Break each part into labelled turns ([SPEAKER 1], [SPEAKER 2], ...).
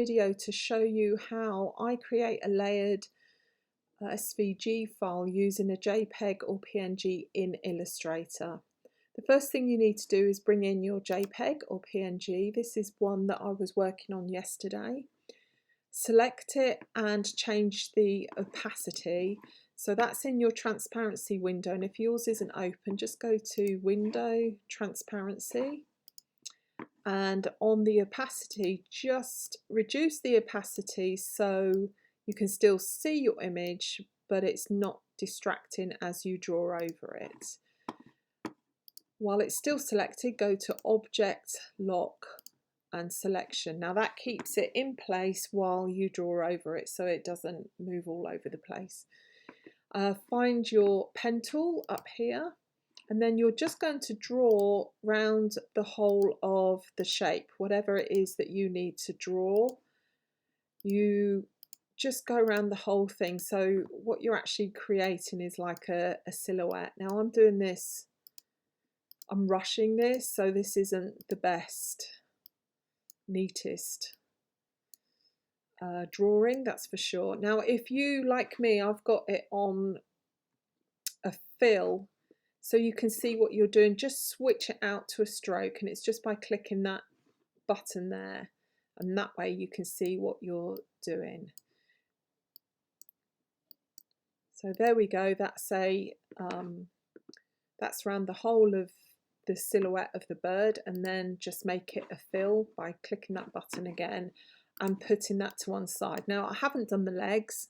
[SPEAKER 1] Video to show you how I create a layered SVG file using a JPEG or PNG in Illustrator. The first thing you need to do is bring in your JPEG or PNG. This is one that I was working on yesterday. Select it and change the opacity. So that's in your transparency window, and if yours isn't open, just go to Window, Transparency, and on the opacity, just reduce the opacity so you can still see your image, but it's not distracting as you draw over it. While it's still selected, go to Object, Lock and Selection. Now that keeps it in place while you draw over it so it doesn't move all over the place. Find your pen tool up here, and then you're just going to draw round the whole of the shape, whatever it is that you need to draw. You just go around the whole thing. So what you're actually creating is like a silhouette. Now I'm doing this, I'm rushing this, so this isn't the best, neatest drawing, that's for sure. Now if you, like me, I've got it on a fill, so you can see what you're doing, just switch it out to a stroke, and it's just by clicking that button there, and that way you can see what you're doing. So there we go, that's that's around the whole of the silhouette of the bird, and then just make it a fill by clicking that button again and putting that to one side. Now I haven't done the legs,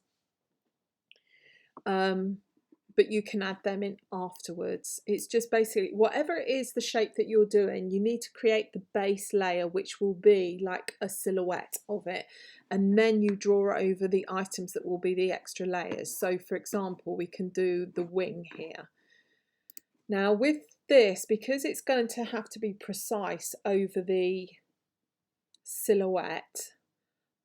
[SPEAKER 1] but you can add them in afterwards. It's just basically whatever it is the shape that you're doing, you need to create the base layer, which will be like a silhouette of it, and then you draw over the items that will be the extra layers. So for example, we can do the wing here. Now with this, because it's going to have to be precise over the silhouette,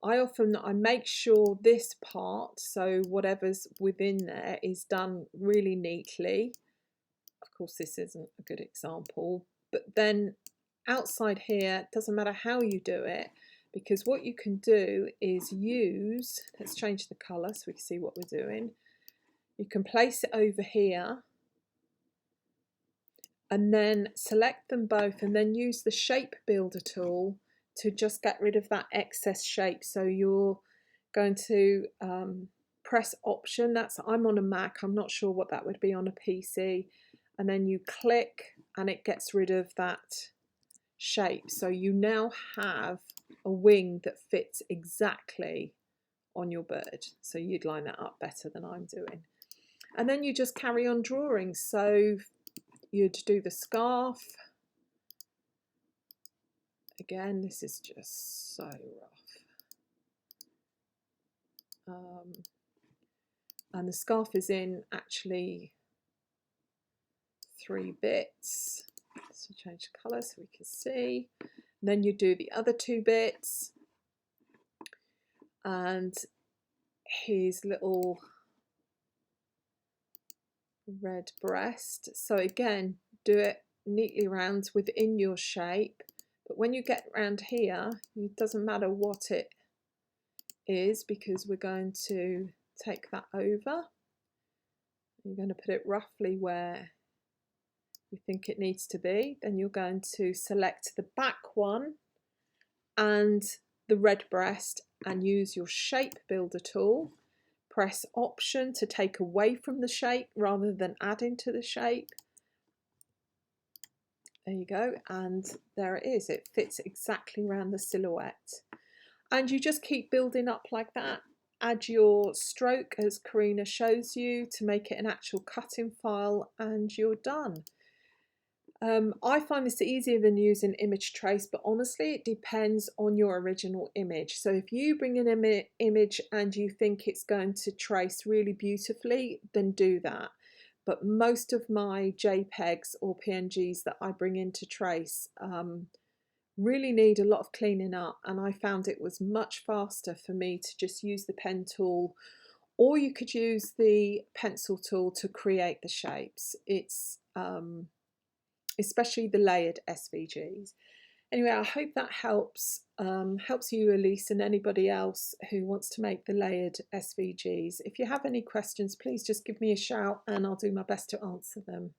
[SPEAKER 1] I make sure this part, so whatever's within there, is done really neatly. Of course this isn't a good example, but then outside here, it doesn't matter how you do it, because what you can do is use, let's change the colour so we can see what we're doing. You can place it over here and then select them both, and then use the shape builder tool to just get rid of that excess shape. So you're going to press Option, that's, I'm on a Mac, I'm not sure what that would be on a PC, and then you click and it gets rid of that shape. So you now have a wing that fits exactly on your bird. So you'd line that up better than I'm doing. And then you just carry on drawing. So you'd do the scarf. Again, this is just so rough. And the scarf is in actually 3 bits. So change the colour so we can see. And then you do the other 2 bits. And his little red breast. So again, do it neatly around within your shape. But when you get around here, it doesn't matter what it is, because we're going to take that over. You're going to put it roughly where you think it needs to be. Then you're going to select the back one and the red breast and use your shape builder tool. Press Option to take away from the shape rather than adding to the shape. There you go, and there it is. It fits exactly around the silhouette. And you just keep building up like that. Add your stroke, as Karina shows you, to make it an actual cutting file, and you're done. I find this easier than using image trace, but honestly it depends on your original image. So if you bring an image and you think it's going to trace really beautifully, then do that. But most of my JPEGs or PNGs that I bring into trace really need a lot of cleaning up, and I found it was much faster for me to just use the pen tool, or you could use the pencil tool to create the shapes. It's especially the layered SVGs. Anyway, I hope that helps you, Elise, and anybody else who wants to make the layered SVGs. If you have any questions, please just give me a shout and I'll do my best to answer them.